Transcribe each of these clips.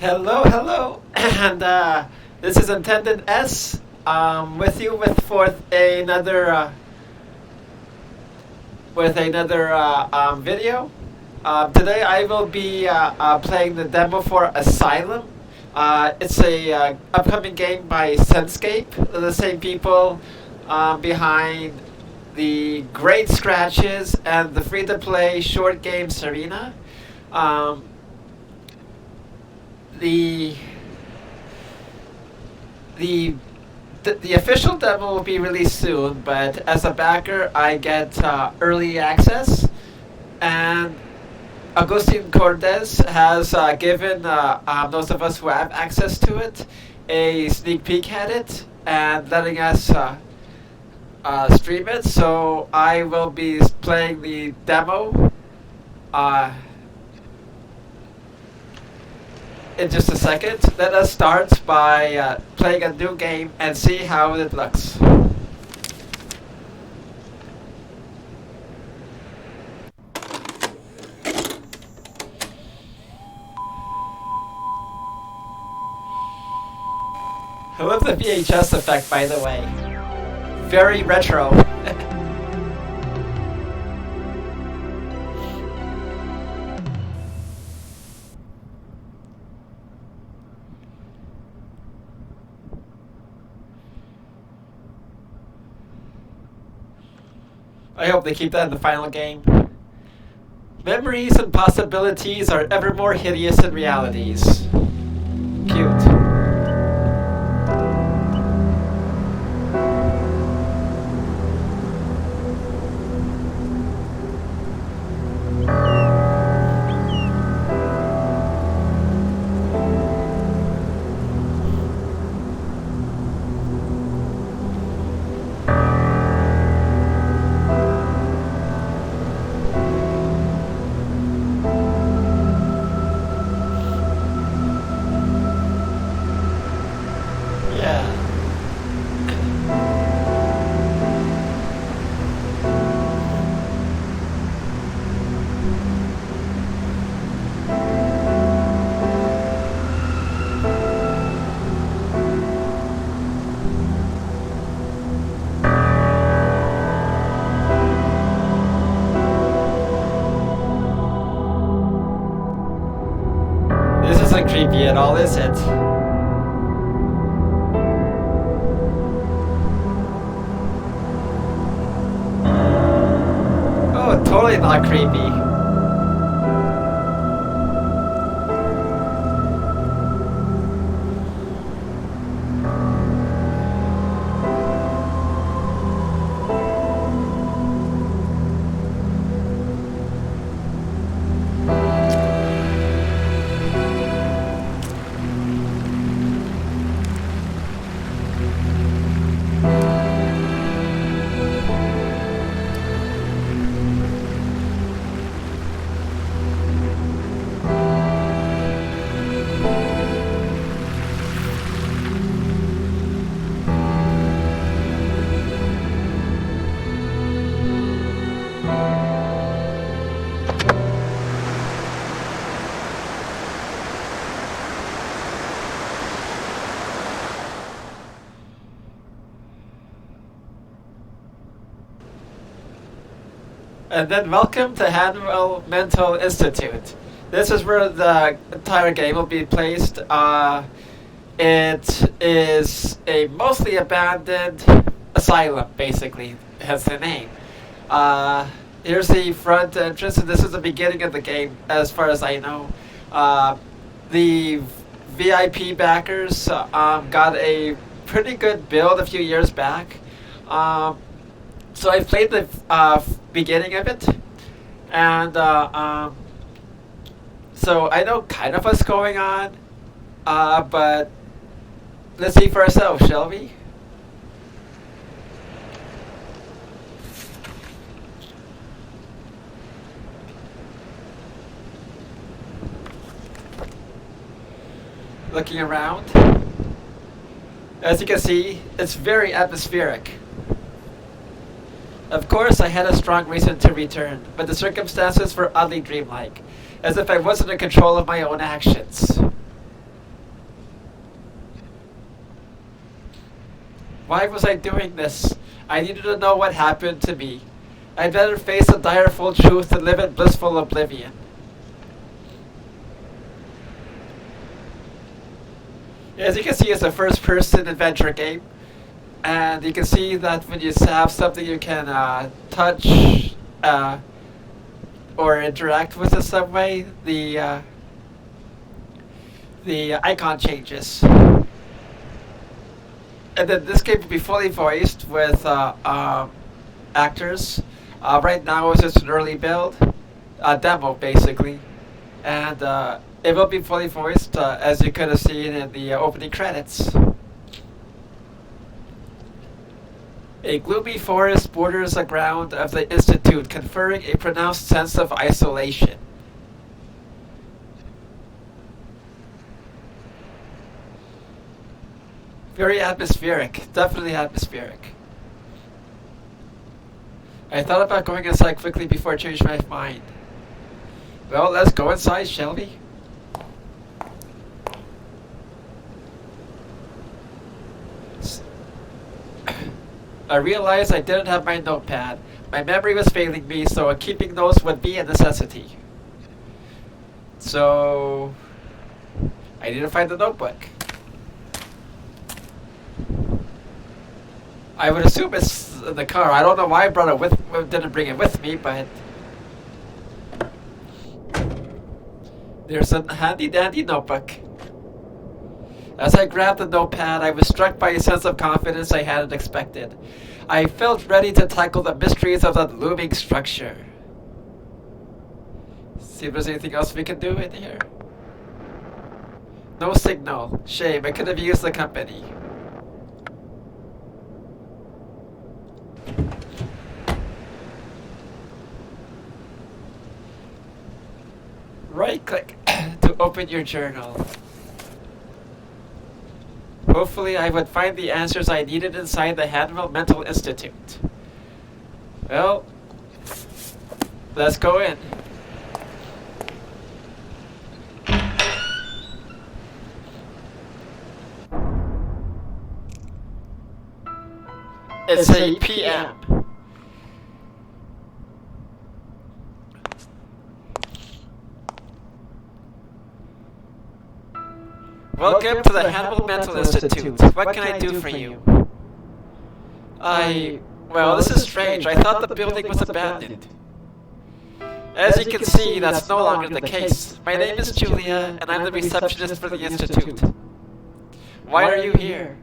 Hello, hello, and this is Intendant S. With you with another video. Today I will be playing the demo for Asylum. It's a upcoming game by Senscape, the same people behind the Great Scratches and the free-to-play short game Serena. Um, the the the official demo will be released soon, but as a backer, I get early access, and Agustin Cordes has given those of us who have access to it a sneak peek at it and letting us stream it. So I will be playing the demo uh, in just a second. Let us start by playing a new game and see how it looks. I love the VHS effect, by the way. Very retro. I hope they keep that in the final game. Memories and possibilities are ever more hideous than realities. Cute. Yeah. This isn't creepy at all, is it? Oh, totally not creepy. And then welcome to Hanwell Mental Institute. This is where the entire game will be placed. It is a mostly abandoned asylum, basically, has the name. Here's the front entrance, and this is the beginning of the game, as far as I know. The VIP backers got a pretty good build a few years back. So I played the beginning of it, and so I know kind of what's going on, but let's see for ourselves, shall we? Looking around, as you can see, it's very atmospheric. Of course, I had a strong reason to return, but the circumstances were oddly dreamlike, as if I wasn't in control of my own actions. Why was I doing this? I needed to know what happened to me. I'd better face the direful truth and live in blissful oblivion. As you can see, it's a first-person adventure game. And you can see that when you have something you can touch or interact with in some way, the icon changes. And then this game will be fully voiced with actors. Right now it's just an early build, demo basically, and it will be fully voiced as you could have seen in the opening credits. A gloomy forest borders the ground of the Institute, conferring a pronounced sense of isolation. Very atmospheric, definitely atmospheric. I thought about going inside quickly before I changed my mind. Well, let's go inside, shall we? I realized I didn't have my notepad. My memory was failing me, so keeping notes would be a necessity. So I need to find the notebook. I would assume it's in the car. I don't know why I brought it didn't bring it with me, but there's a handy dandy notebook. As I grabbed the notepad, I was struck by a sense of confidence I hadn't expected. I felt ready to tackle the mysteries of the looming structure. See if there's anything else we can do in here. No signal. Shame, I could have used the company. Right-click to open your journal. Hopefully I would find the answers I needed inside the Hanwell Mental Institute. Well, let's go in. It's 8 p.m. Welcome to the Hanwell Mental Institute. What can I do for you? Well, this is strange. I thought the building was abandoned. As you can see, that's no longer the case. My name is Julia, and I'm the receptionist for the Institute. Why are you here?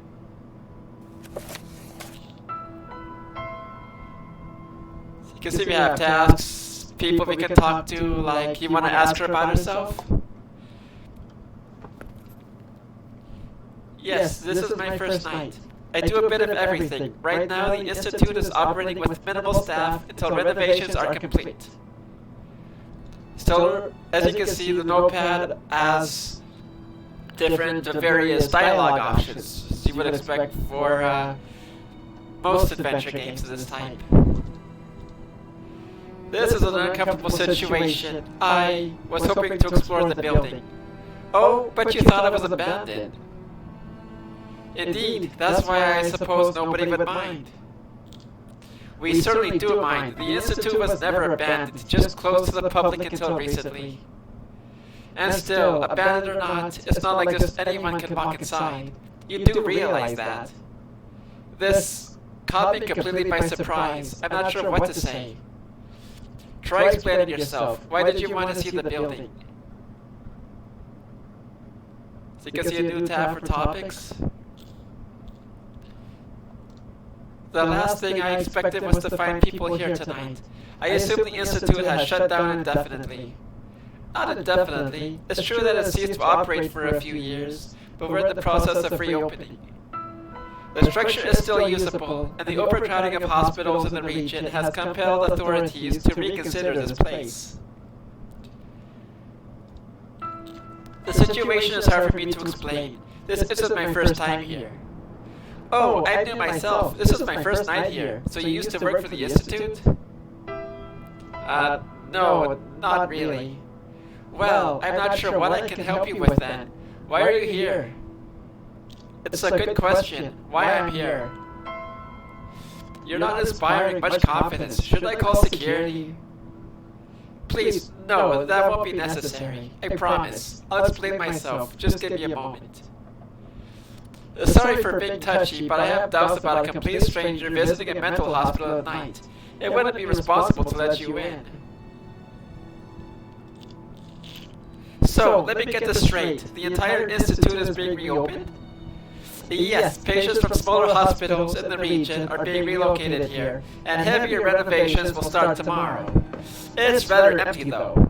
You can see we have tasks, people we can talk to, like you want to ask her about herself? Yes, this is my first night. I do a bit of everything. Right now, the Institute is operating with minimal staff until renovations are complete. Still, as you can see, the notepad has different various dialogue options as you would expect for most adventure games of this type. This is an uncomfortable situation. I was hoping to explore the building. Oh, but you thought it was abandoned. Indeed, that's why I suppose nobody would mind. We certainly do mind. The Institute was never abandoned, just closed to the public until recently. And still, abandoned or not, it's not like just anyone can walk inside. You do realize that. This caught me completely by surprise. I'm not sure what to say. Try explaining yourself. Why did you want to see the building? So you can see a new tab for topics. The last thing I expected was to find people here tonight. I assume the Institute has shut down indefinitely. Not indefinitely. It's true that it ceased to operate for a few years, but we're in the process of reopening. The structure is still usable, and the overcrowding of hospitals in the region has compelled authorities to reconsider this place. The situation is hard for me to explain. This isn't my first time here. Oh, I knew myself. This is my first night here. So you used to work for the Institute? No, not really. Well, I'm not sure what I can help you with then. Why are you here? It's a good question. Why I'm here? You're not inspiring much confidence. Should I call security? Please, no, that won't be necessary. I promise. I'll explain myself. Just give me a moment. Sorry for being touchy, but I have doubts about a complete stranger visiting a mental hospital at night. It wouldn't be responsible to let you in. So, let me get this straight. The entire institute is being reopened? Yes, patients from smaller hospitals in the region are being relocated here, and heavier renovations will start tomorrow. It's rather empty though.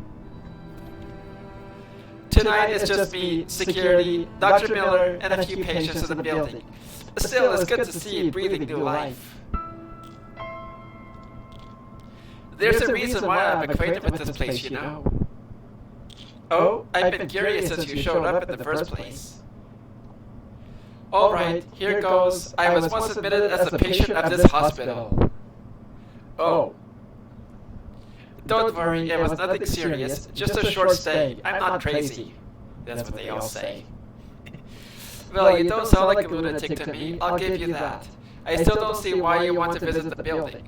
Tonight it's just me, security, Dr. Miller, and a few patients in the building. Still, it's good to see you breathing new life. There's a reason why I'm acquainted with this place, you know. Oh, I've been curious since you showed up in the first place. Alright, here goes. I was once admitted as a patient of this hospital. Oh. Don't worry, it was nothing serious. Just a short stay. I'm not crazy. That's what they all say. Well, you don't sound like a lunatic to me. I'll give you that. I still don't see why you want to visit the building.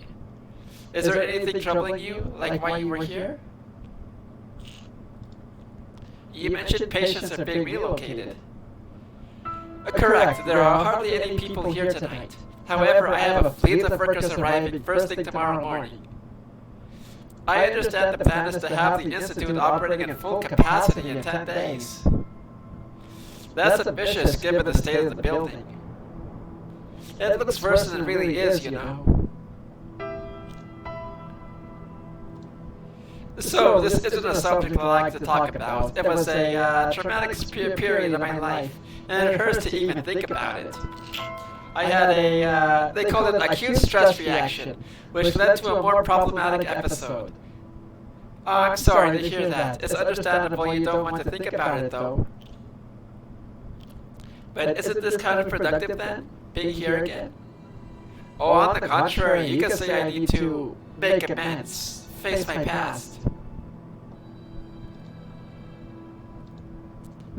Is there anything troubling you, like why you were here? You mentioned patients are being relocated. Correct, there are hardly any people here tonight. However, I have a fleet of workers arriving first thing tomorrow morning. I understand the plan is to have the institute operating in full capacity in 10 days. That's ambitious given the state of the building. It looks worse than it really is, you know. So, this isn't a subject I like to talk about. It was a traumatic period of my life, and it hurts to even think about it. I had they called it an acute stress reaction, which led to a more problematic episode. I'm sorry to hear that. It's understandable you don't want to think about it, though. But isn't this kind of productive, then? Being here again? Oh, on the contrary, you can say I need to make amends, face my past.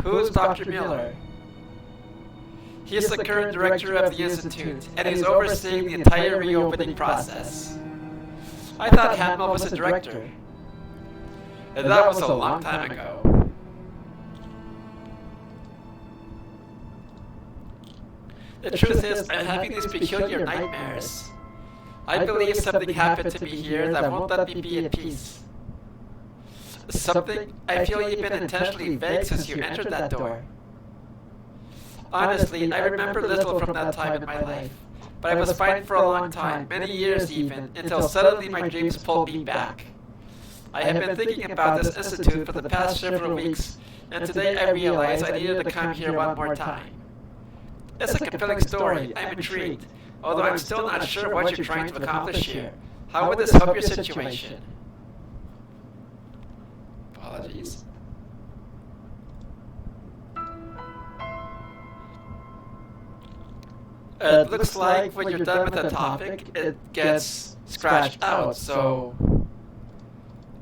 Who's Dr. Miller? He's the current director of the Institute, and he's overseeing the entire reopening process. I thought Hamill was the director. And that was a long time ago. The truth is, I'm having these peculiar nightmares. I believe something happened to me here that won't let me be at peace. Something? I feel you've been intentionally vague since you entered that door. Honestly, I remember little from that time in my life, but I was fine for a long time, many years even, until suddenly my dreams pulled me back. I have been thinking about this institute for the past several weeks, and today I realized I needed to come here one more time. It's a compelling story, I'm intrigued, although I'm still not sure what you're trying to accomplish here. How would this help your situation? Apologies. It looks like when you're done with the topic, it gets scratched out, so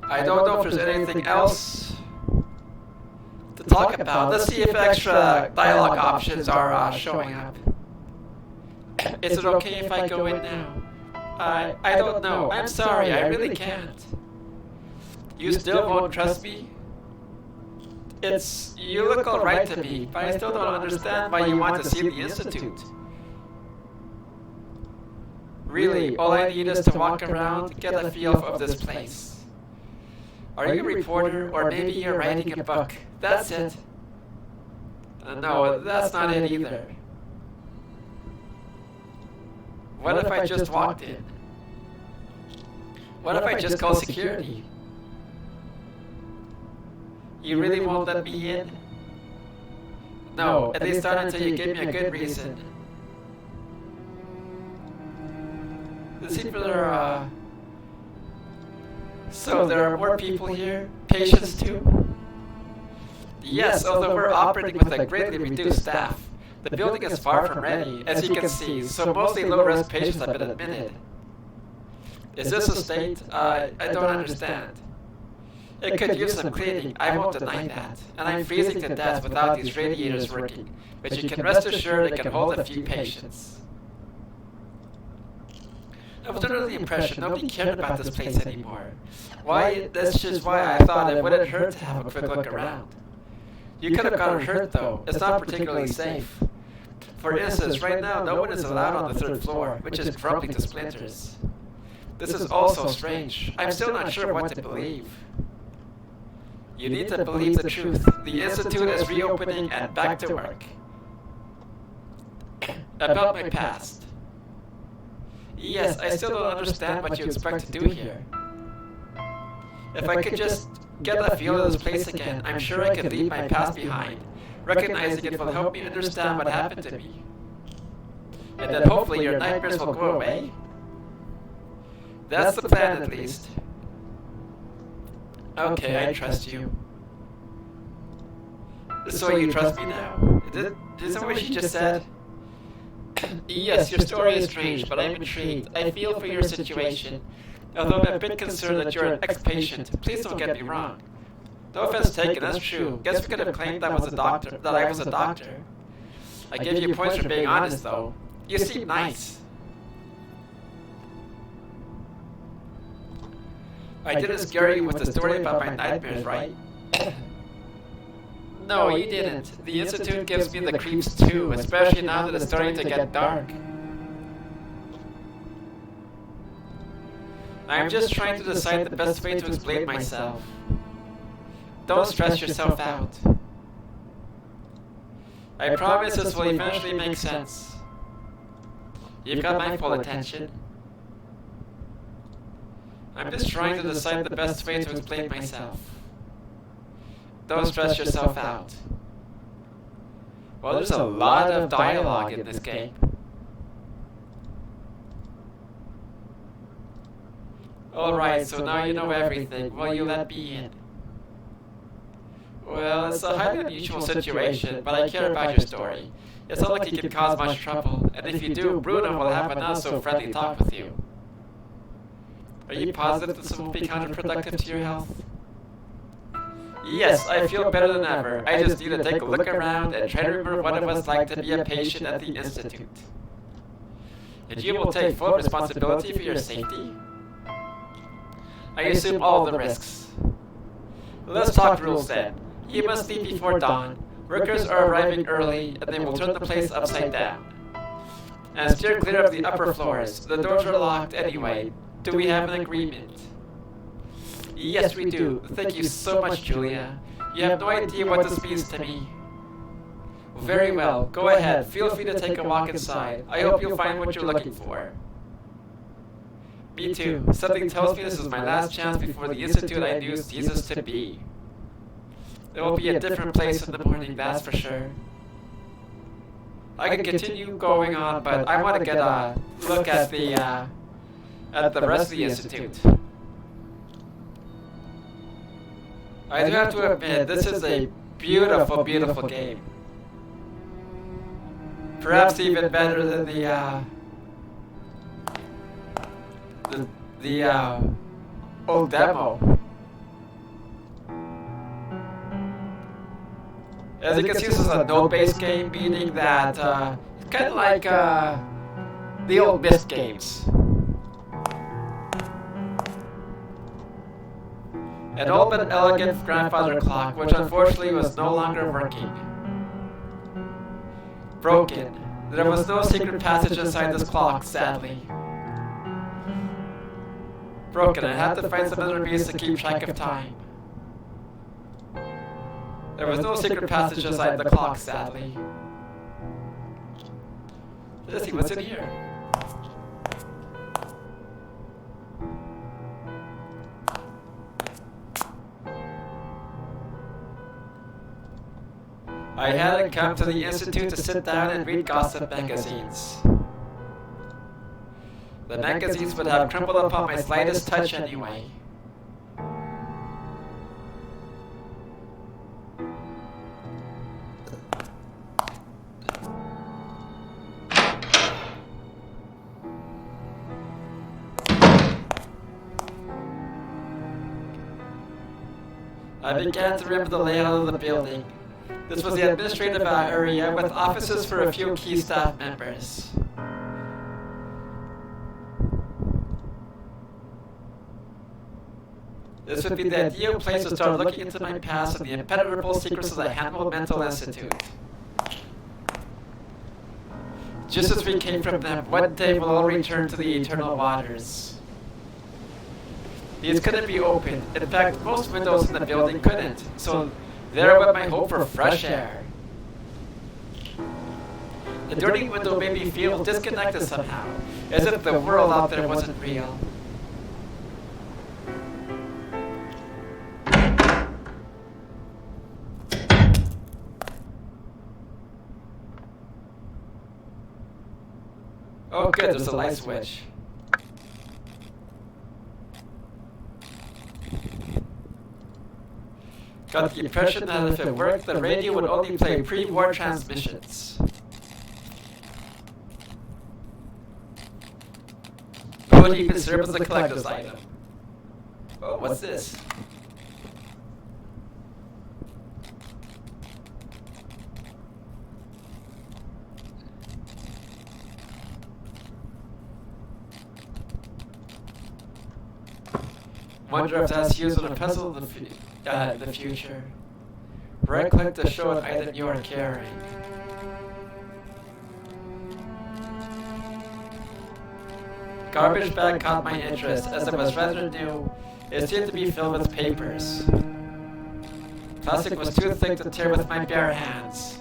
I don't know if there's anything else to talk about. Let's see if extra dialogue options are showing up. Is it okay if I go in now? I don't know. I'm sorry, I really can't. You still won't trust me? You look alright to me, but I still don't understand why you want to see the Institute. Really, all I need is to walk around, get a feel of this place. Are you a reporter, or maybe you're writing a book? That's it. No, that's not it either. What if I just walked in? What if I just called security? You really won't let me in? No, at least not until you give me a good reason. It seems there are, so there are more people here? Patients too? Yes, although we're operating with a greatly reduced staff. The building is far from ready, as you can see, so mostly low-risk patients have been admitted. Is this a state? I don't understand. It could use some cleaning, I won't deny that. And I'm freezing to death without these radiators working, but you can rest assured it can hold a few patients. I was under the impression nobody cared about this place anymore. That's just why I thought it wouldn't hurt to have a quick look around. You could have gotten hurt though. It's not particularly safe. For instance, right now no one is allowed on the third floor, which is crumbling to splinters. This is also strange. I'm still not sure what to believe. You need to believe the truth. The Institute is reopening and back to work. About my past. Yes, I still don't understand what you expect to do here. If I could just get a feel of this place again, I'm sure I could leave my past behind. Recognizing it will help me understand what happened to me. And then hopefully your nightmares will go away. That's the plan at least. Okay, I trust you. So you trust me now? Is that what she just said? Yes, your story is strange, but I'm intrigued. I feel for your situation. Although I'm a bit concerned that you're an ex-patient, please don't get me wrong. No offense taken, that's true. Guess we could have claimed that I was a doctor. I give you points for being honest, though. You seem nice. I didn't scare you with the story about my nightmares, right? No, you didn't. The Institute gives me the creeps too, especially now that it's starting to get dark. I'm just trying to decide the best way to explain myself. Don't stress yourself out. I promise this will eventually make sense. You've got my full attention. I'm just trying to decide the best way to explain myself. Don't stress yourself out. Well, there's a lot of dialogue in this game. Alright, so now you know everything. Will you let me in? Well, it's a highly unusual situation, but I care about your story. It's not like you can cause much trouble, and if you do, Bruno will have a not-so-friendly talk with you. Are you positive this won't be counterproductive to your health? Yes, I feel better than ever. I just need to take a look around and try to remember what it was like to be a patient at the Institute. And you will take full responsibility for your safety? I assume all the risks. Let's talk rules then. You must leave before dawn. Workers are arriving early, and they will turn the place upside down. And steer clear of the upper floors. The doors are locked anyway. Do we have an agreement? Yes, we do. Thank you so much, Julia. You have no idea what this means to me. Very well. Go ahead. Feel free to take a walk inside. I hope you'll find what you're looking for. Me too. Something tells me this is my last chance before the Institute I knew ceases to be. It will be a different place in the morning, that's for sure. I can continue going on, but I want to get a look at the rest of the Institute. I do have to admit, this is a beautiful, beautiful game. Perhaps even better than the old demo. As you can see, this is a node-based game, meaning that it's kind of like the old Myst games. An old but elegant grandfather clock, which unfortunately was no longer working. Broken. There was no secret passage inside this clock, sadly. Broken. I had to find some other means to keep track of time. There was no secret passage inside the clock, sadly. Let's see what's in here. I hadn't come to the Institute to sit down and read gossip magazines. The magazines would have crumbled upon my slightest touch anyway. I began to remember the layout of the building. This was the administrative area with offices for a few key staff members. This would be the ideal place to start looking into my past and the impenetrable secrets of the Hannibal Mental Institute. Just as we came from them, one day we'll all return to the eternal waters. These couldn't be opened. In fact, most windows in the building couldn't. So there went my hope for fresh air. The dirty window made me feel disconnected somehow, as if the world out there wasn't real. Oh good, there's a light switch. Got the impression that if it worked, the radio would only play pre-war transmissions. It would even serve as a collector's item. Oh, what's this? Wonder if that's used on a puzzle in the future. Right-click to show an item you are carrying. Garbage bag caught my interest, as it was rather new. It seemed to be filled with papers. Plastic was too thick to tear with my bare hands.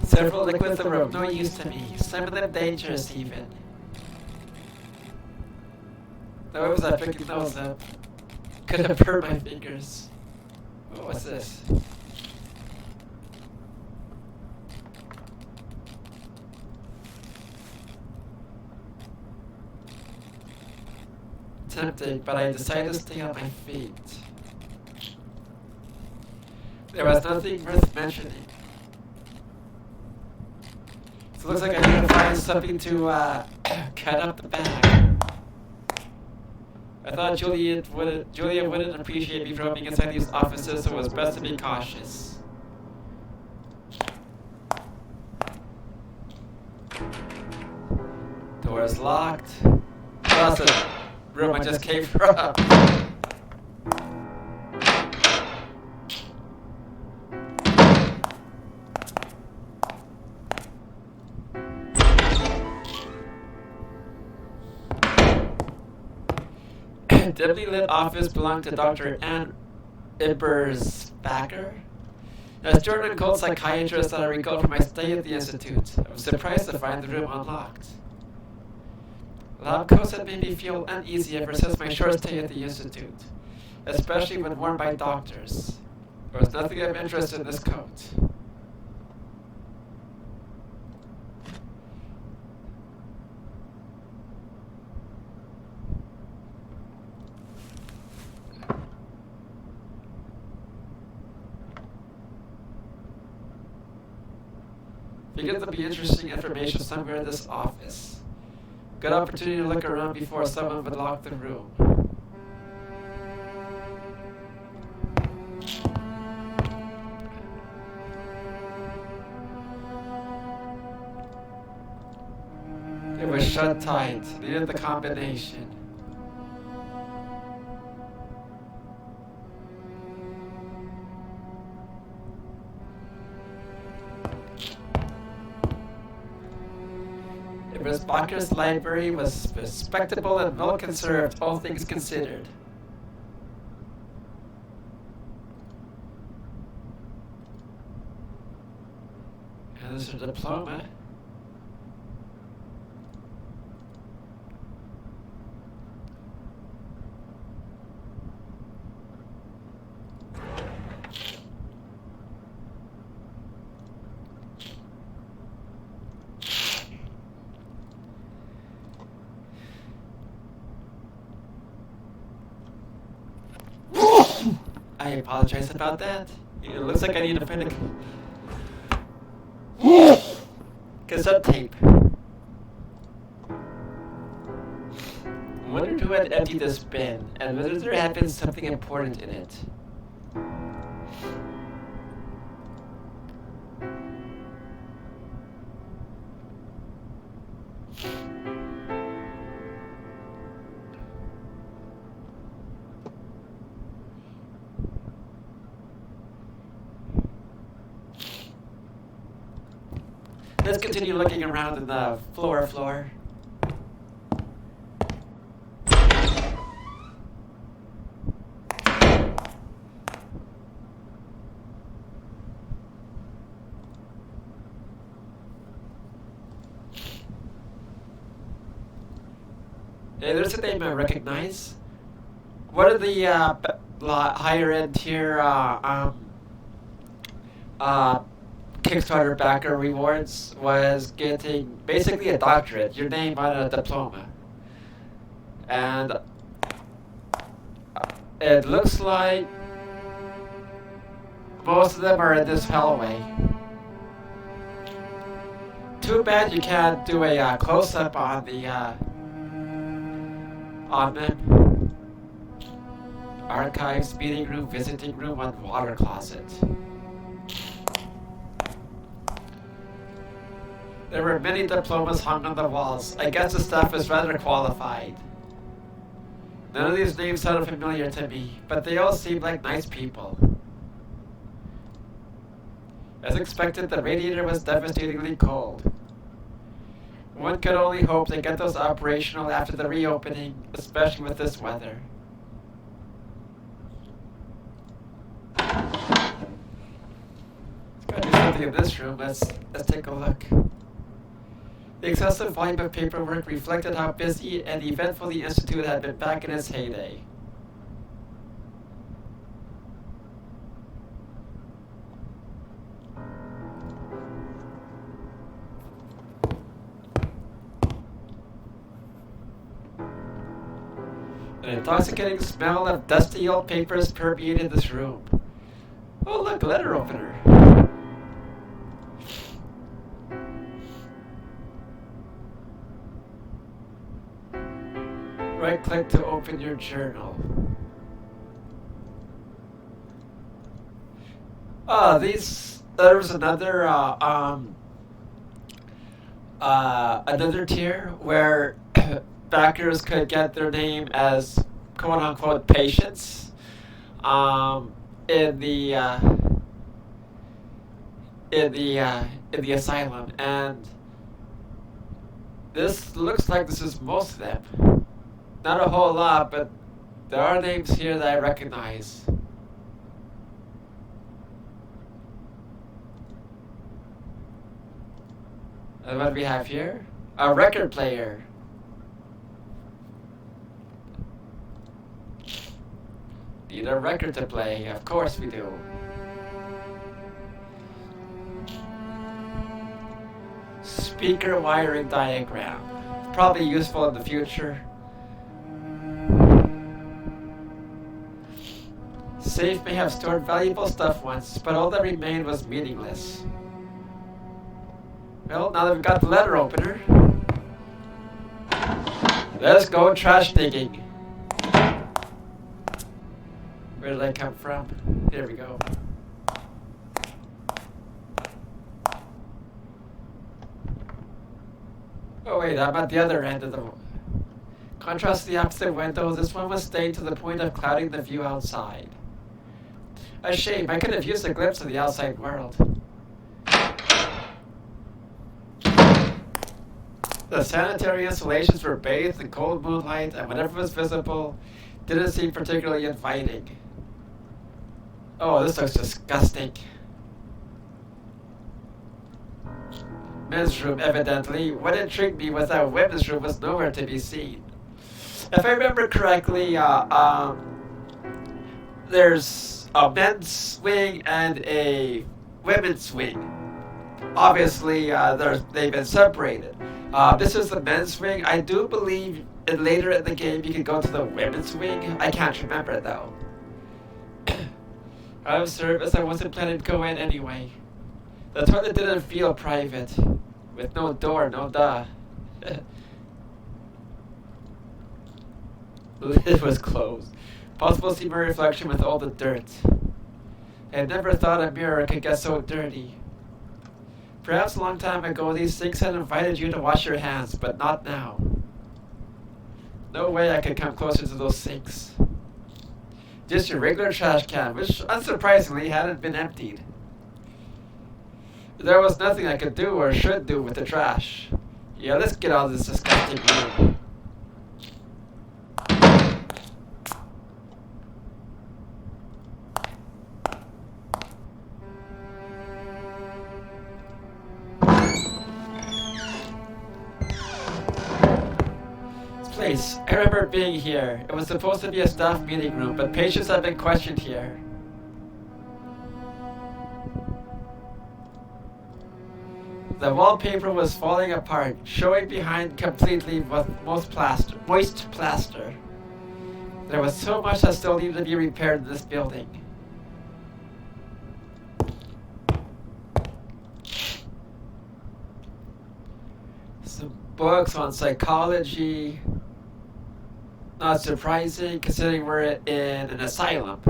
Several liquids that were of no use to me, some of them dangerous even. Why was I picking those up? Could have burned my fingers. Oh, what's this? Tempting, but I decided to stay on my feet. There was nothing worth mentioning. So it looks like I need to find something to cut up the bag. I thought Julia wouldn't appreciate me roaming inside these offices, so it was best to be cautious. Door is locked. That's the room I just came from. Dimly lit office belonged to Dr. Ann Ibersbacher, a German cult psychiatrist that I recall from my stay at the Institute. I was surprised to find the room unlocked. Lab coats had made me feel uneasy ever since my short stay at the Institute, especially when worn by doctors. There was nothing of interest in this coat. Begins to be interesting information somewhere in this office. Good opportunity to look around before someone would lock the room. It was shut tight, needed the combination. Bacher's library was respectable and well conserved, all things considered. And there's a diploma. I apologize about that. It looks like I need to find a cassette tape. I wondered who had emptied this bin, and whether there had been something important in it. Let's continue looking around in the floor. Hey, there's a name I recognize. One of the higher end tier Kickstarter backer rewards was getting basically a doctorate, your name on a diploma. And it looks like most of them are in this hallway. Too bad you can't do a close-up on the on them. Archives, meeting room, visiting room, and water closet. There were many diplomas hung on the walls. I guess the staff is rather qualified. None of these names sounded familiar to me, but they all seemed like nice people. As expected, the radiator was devastatingly cold. One could only hope they get those operational after the reopening, especially with this weather. Let's gotta do something in this room. Let's take a look. The excessive volume of paperwork reflected how busy and eventful the Institute had been back in its heyday. An intoxicating smell of dusty old papers permeated this room. Oh look, letter opener. Right-click to open your journal. There's another another tier where backers could get their name as quote-unquote patients in the asylum, and this looks like this is most of them. Not a whole lot, but there are names here that I recognize. And what do we have here? A record player. Need a record to play, of course we do. Speaker wiring diagram. Probably useful in the future. Safe may have stored valuable stuff once, but all that remained was meaningless. Well, now that we've got the letter opener, let's go trash digging. Where did I come from? Here we go. Oh wait, I'm at the other end of the... Contrast to the opposite window, this one was stained to the point of clouding the view outside. A shame, I could have used a glimpse of the outside world. The sanitary installations were bathed in cold moonlight, and whatever was visible didn't seem particularly inviting. Oh, this looks disgusting. Men's room, evidently. What intrigued me was that women's room was nowhere to be seen. If I remember correctly, there's a men's wing and a women's wing. Obviously, they've been separated. This is the men's wing. I do believe later in the game you can go to the women's wing. I can't remember though. Out of service, I wasn't planning to go in anyway. The toilet didn't feel private. With no door, no duh. It was closed. Possible to see my reflection with all the dirt. I had never thought a mirror could get so dirty. Perhaps a long time ago these sinks had invited you to wash your hands, but not now. No way I could come closer to those sinks. Just your regular trash can, which unsurprisingly hadn't been emptied. There was nothing I could do or should do with the trash. Yeah, let's get out of this disgusting room. Place. I remember being here. It was supposed to be a staff meeting room, but patients have been questioned here. The wallpaper was falling apart, showing behind completely with moist plaster. There was so much that still needed to be repaired in this building. Some books on psychology. Not surprising, considering we're in an asylum.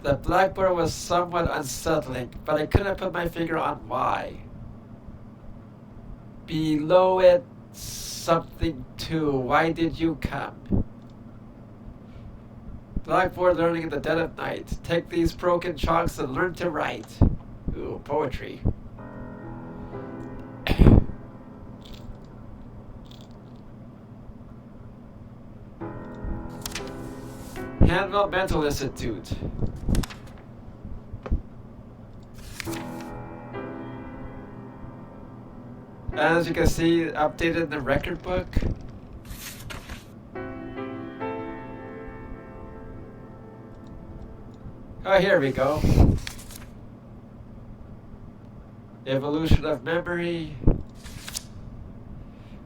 The blackboard was somewhat unsettling, but I couldn't put my finger on why. Below it, something too. Why did you come? Blackboard learning in the dead of night. Take these broken chalks and learn to write. Ooh, poetry. Hanwell Mental Institute. As you can see, updated in the record book. Oh, here we go. Evolution of memory.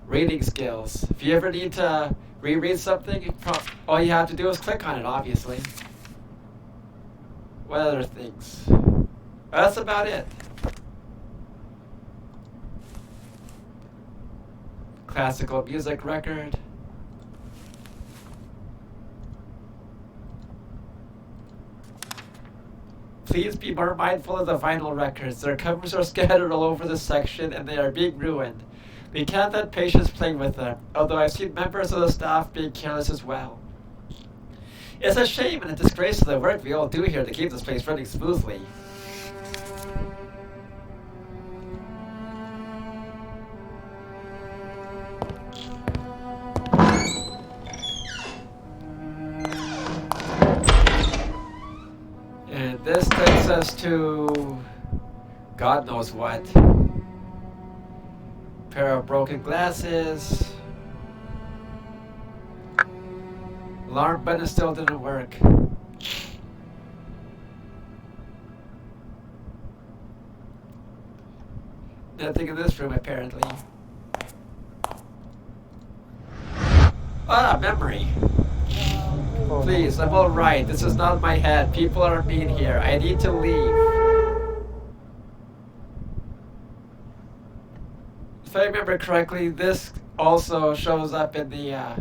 Reading skills. If you ever need to reread something, all you have to do is click on it, obviously. What other things? That's about it. Classical music record. Please be more mindful of the vinyl records. Their covers are scattered all over the section and they are being ruined. We can't let patients play with them, although I've seen members of the staff being careless as well. It's a shame and a disgrace to the work we all do here to keep this place running smoothly. And this takes us to God knows what. Pair of broken glasses. Alarm button still didn't work. Nothing in this room apparently. Ah, memory. Please, I'm alright. This is not my head. People are mean here. I need to leave. If I remember correctly, this also shows up in the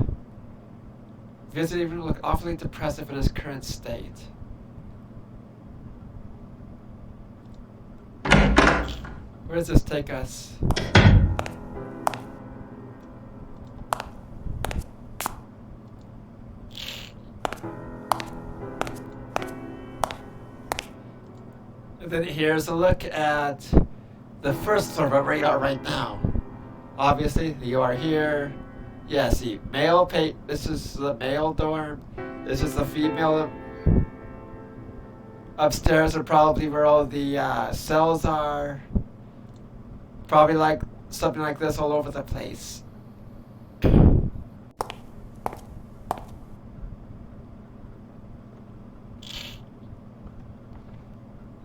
visiting room. Look awfully depressive in his current state. Where does this take us? And then here's a look at the first floor where we are right now. Obviously, you are here. Yeah, see, this is the male dorm. This is the female. Upstairs are probably where all the cells are. Probably like something like this all over the place.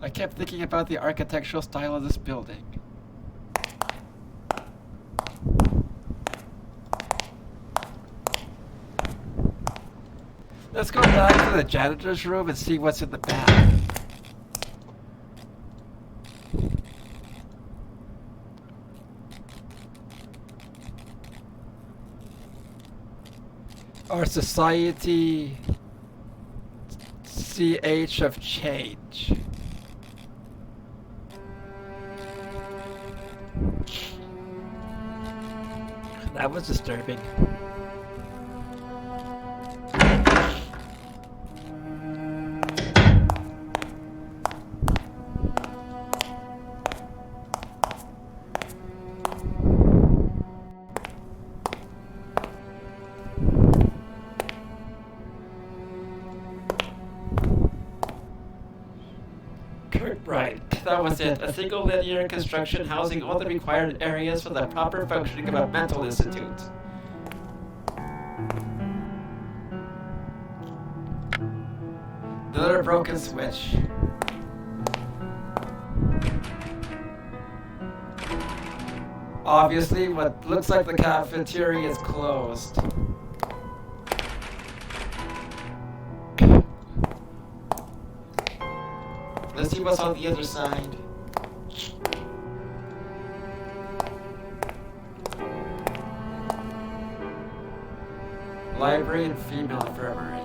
I kept thinking about the architectural style of this building. Let's go back to the janitor's room and see what's in the back. Our society CH of change. That was disturbing. Right, that was it. A single linear construction housing all the required areas for the proper functioning of a mental institute. Another broken switch. Obviously, what looks like the cafeteria is closed. Let's see what's on the other side. Library and female infirmary.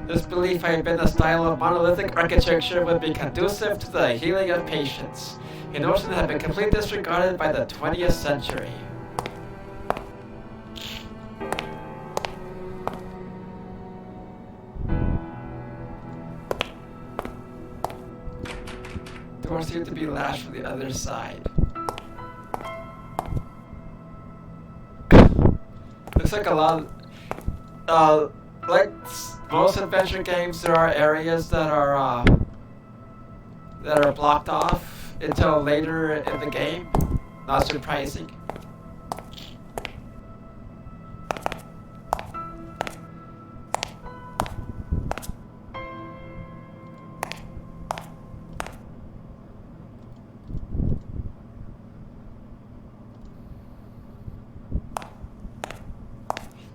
This belief had been a style of monolithic architecture would be conducive to the healing of patients, a notion that had been completely disregarded by the 20th century. Doors seem to be latched from the other side. Looks like a lot like most adventure games, there are areas that are blocked off until later in the game. Not surprising.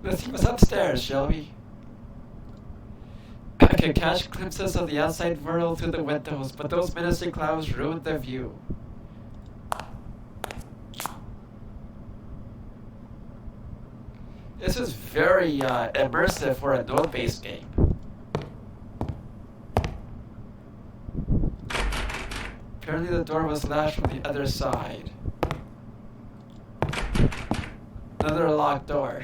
Let's see what's upstairs, shall we? I can catch glimpses of the outside world through the windows, but those menacing clouds ruined the view. This is very immersive for a node-based game. Apparently the door was latched from the other side. Another locked door.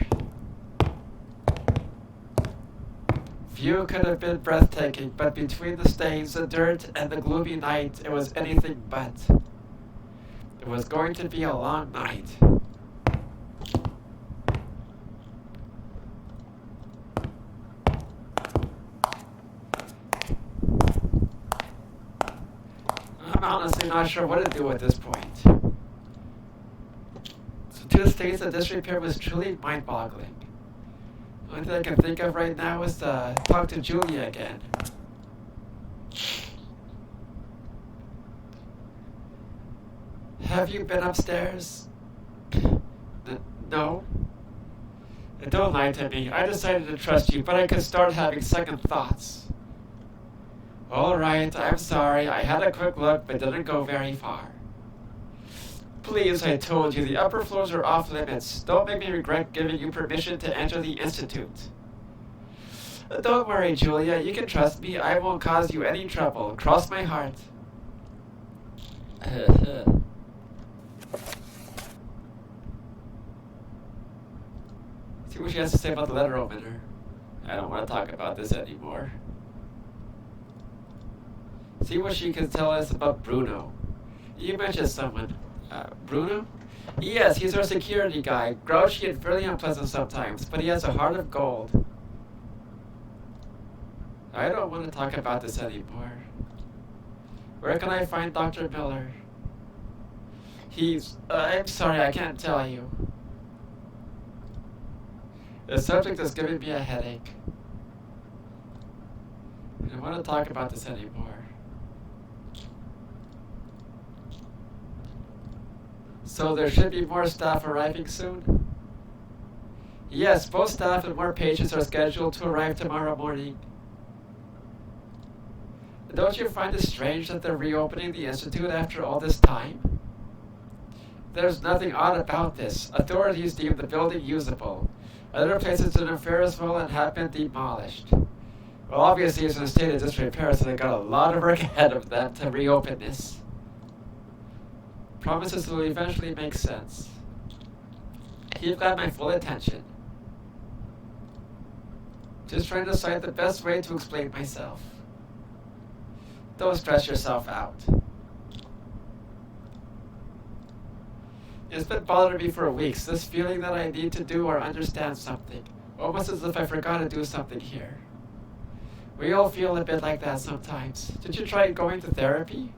View could have been breathtaking, but between the stains, the dirt, and the gloomy night, it was anything but. It was going to be a long night. I'm honestly not sure what to do at this point. So to the states that this repair was truly mind-boggling. The only thing I can think of right now is to talk to Julia again. Have you been upstairs? No? Don't lie to me. I decided to trust you, but I could start having second thoughts. Alright, I'm sorry. I had a quick look, but didn't go very far. Please, I told you, the upper floors are off limits. Don't make me regret giving you permission to enter the Institute. Don't worry, Julia. You can trust me. I won't cause you any trouble. Cross my heart. See what she has to say about the letter opener. I don't want to talk about this anymore. See what she can tell us about Bruno. You mentioned someone. Bruno? Yes, he's our security guy. Grouchy and fairly unpleasant sometimes, but he has a heart of gold. I don't want to talk about this anymore. Where can I find Dr. Miller? I'm sorry, I can't tell you. The subject is giving me a headache. I don't want to talk about this anymore. So there should be more staff arriving soon? Yes, both staff and more patients are scheduled to arrive tomorrow morning. Don't you find it strange that they're reopening the Institute after all this time? There's nothing odd about this. Authorities deem the building usable. Other places did not fare as well and have been demolished. Well, obviously it's in a state of disrepair, so they've got a lot of work ahead of them to reopen this. Promises will eventually make sense. You've got my full attention. Just trying to decide the best way to explain myself. Don't stress yourself out. It's been bothering me for weeks, this feeling that I need to do or understand something, almost as if I forgot to do something here. We all feel a bit like that sometimes. Did you try going to therapy?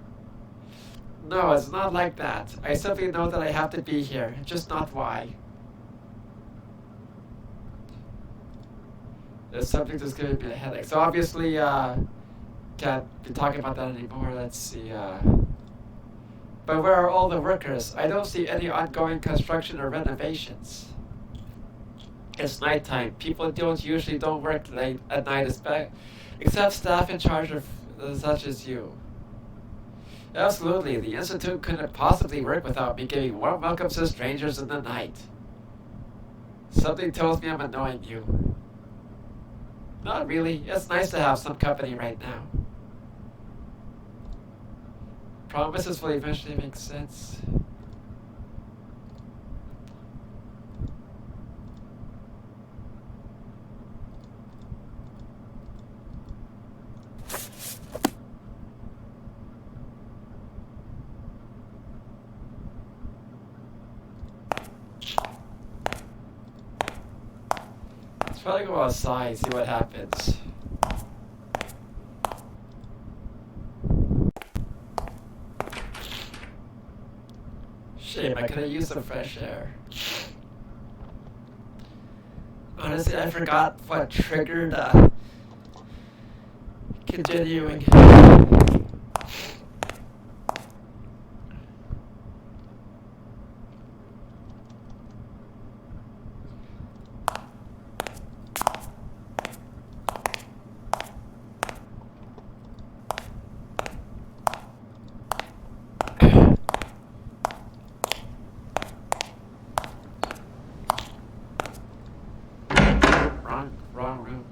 No, it's not like that. I simply know that I have to be here, just not why. There's something just giving me a headache. So obviously, can't be talking about that anymore. Let's see. But where are all the workers? I don't see any ongoing construction or renovations. It's nighttime. People don't work late at night, except staff in charge of such as you. Absolutely, the Institute couldn't possibly work without me giving warm welcomes to strangers in the night. Something tells me I'm annoying you. Not really. It's nice to have some company right now. Promises will eventually make sense. Let's probably go outside, see what happens. Shame, I could have used some fresh air. Honestly, I forgot what triggered continuing. Wrong room.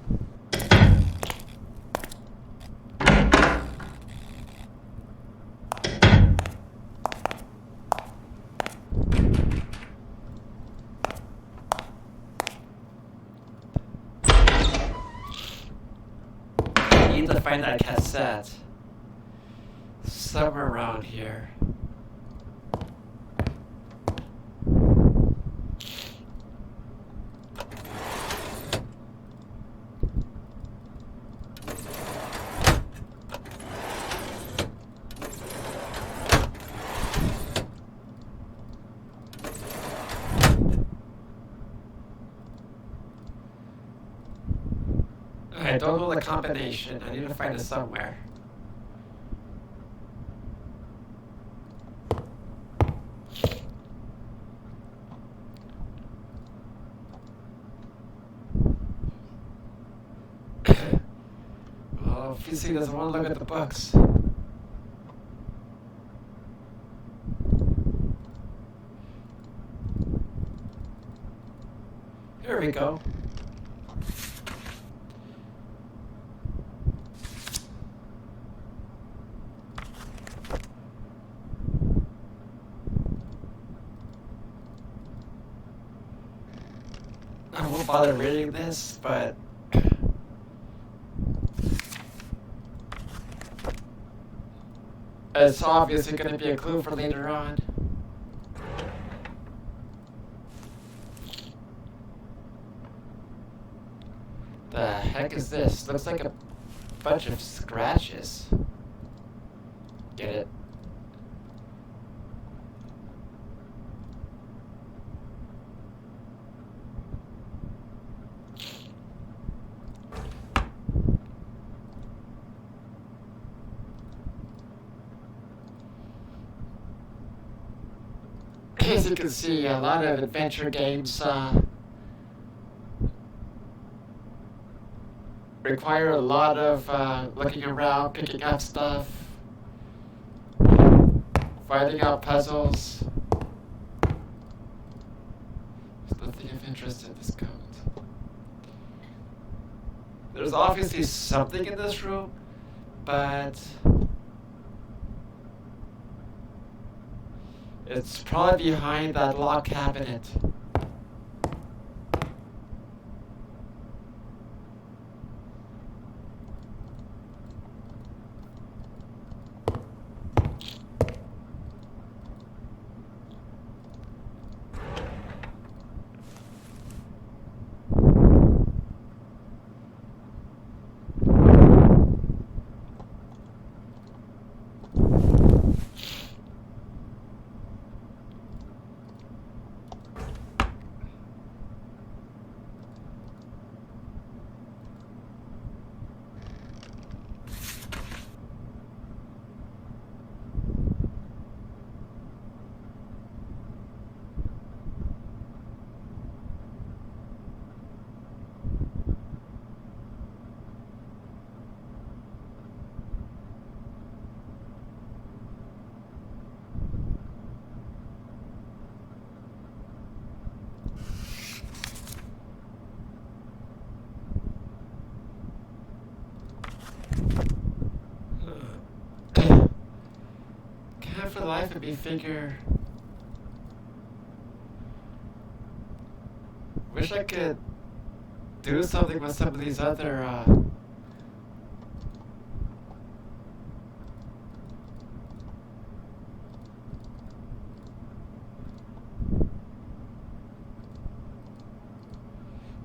I need to find that cassette. Somewhere around here. I don't know the combination. I need to find it somewhere. Oh, PC doesn't want to look at the books. Here we go. I won't bother reading this, but it's obviously going to be a clue for later on. The heck is this? Looks like a bunch of scratches. Get it? As you can see, a lot of adventure games require a lot of looking around, picking up stuff, finding out puzzles. There's nothing of interest in this code. There's obviously something in this room, but it's probably behind that locked cabinet. life of me figure. Wish I could do something with some of these other.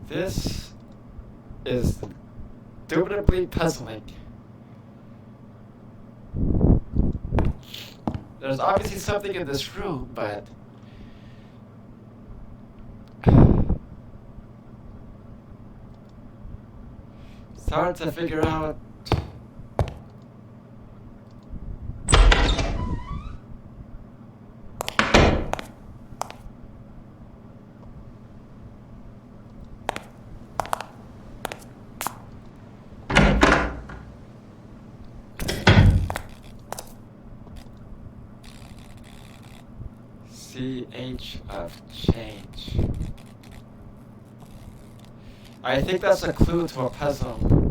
This is indubitably puzzling. There's obviously something in this room, but it's hard to figure out. CH of change. I think that's a clue to a puzzle.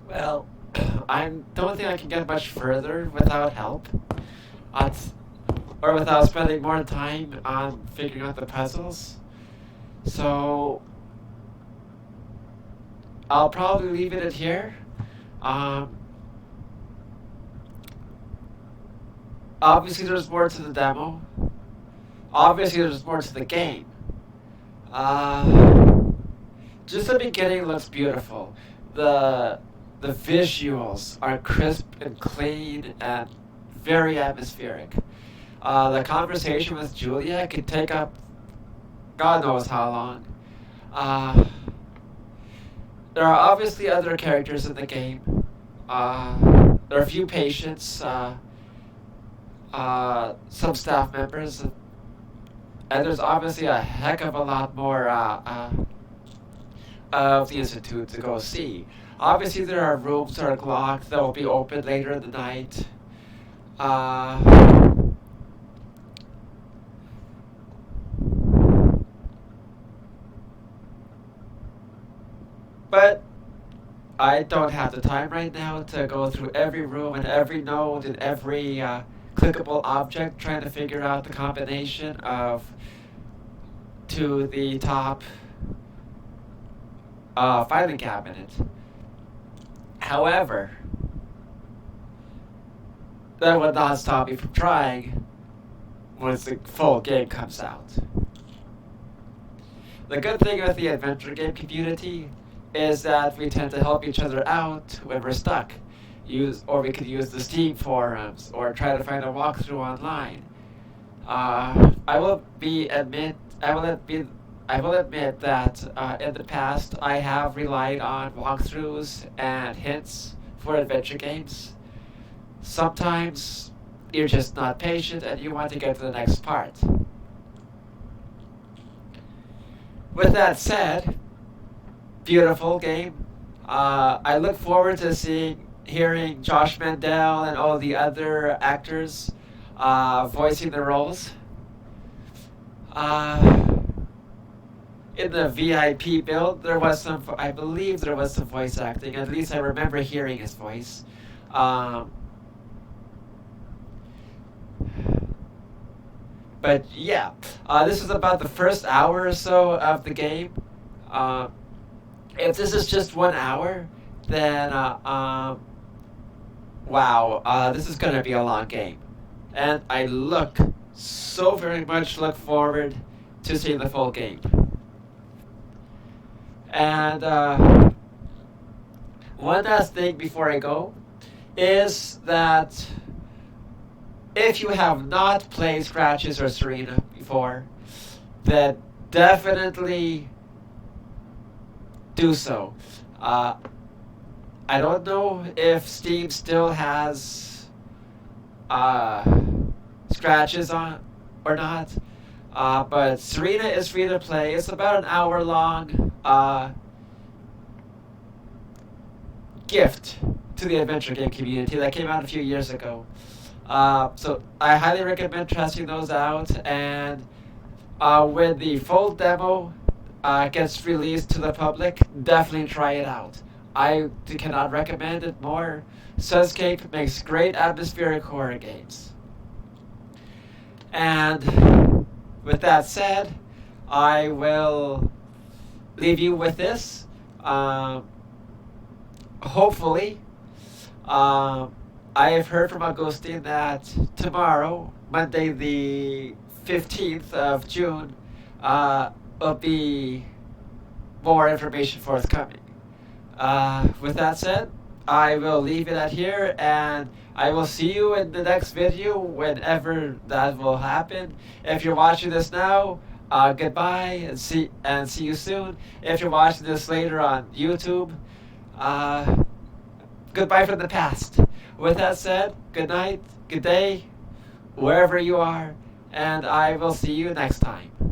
Well, I don't think I can get much further without help. Or without spending more time on figuring out the puzzles. So I'll probably leave it at here. Um, Obviously, there's more to the demo. Obviously, there's more to the game. Uh, just the beginning looks beautiful. The the visuals are crisp and clean and very atmospheric. The conversation with Julia could take up God knows how long. Uh, there are obviously other characters in the game. There are a few patients, some staff members, and there's obviously a heck of a lot more of the Institute to go see. Obviously, there are rooms that are locked that will be open later in the night. Uh, but I don't have the time right now to go through every room and every node and every clickable object trying to figure out the combination of to the top filing cabinet. However, that would not stop me from trying once the full game comes out. The good thing with the adventure game community is that we tend to help each other out when we're stuck. Or we could use the Steam forums or try to find a walkthrough online. I will be admit I will be I will admit that in the past I have relied on walkthroughs and hints for adventure games. Sometimes you're just not patient and you want to get to the next part. With that said, beautiful game. I look forward to hearing Josh Mandel and all the other actors voicing the roles. In the VIP build, I believe there was some voice acting. At least I remember hearing his voice. Um, but yeah, this is about the first hour or so of the game. Um, if this is just 1 hour, then wow, this is gonna be a long game, and I so very much look forward to seeing the full game. And one last thing before I go is that if you have not played Scratches or Serena before, then definitely do so. Uh, I don't know if Steam still has uh, Scratches on or not, but Serena is free to play. It's about an hour long gift to the adventure game community that came out a few years ago. So I highly recommend testing those out. And when the full demo gets released to the public, definitely try it out. I cannot recommend it more. Sunscape makes great atmospheric horror games. And with that said, I will leave you with this. Hopefully, um, I have heard from Augustine that tomorrow, Monday the 15th of June, will be more information forthcoming. With that said, I will leave it at here, and I will see you in the next video whenever that will happen. If you're watching this now, goodbye, and see you soon. If you're watching this later on YouTube, uh, goodbye from the past. With that said, good night, good day, wherever you are, and I will see you next time.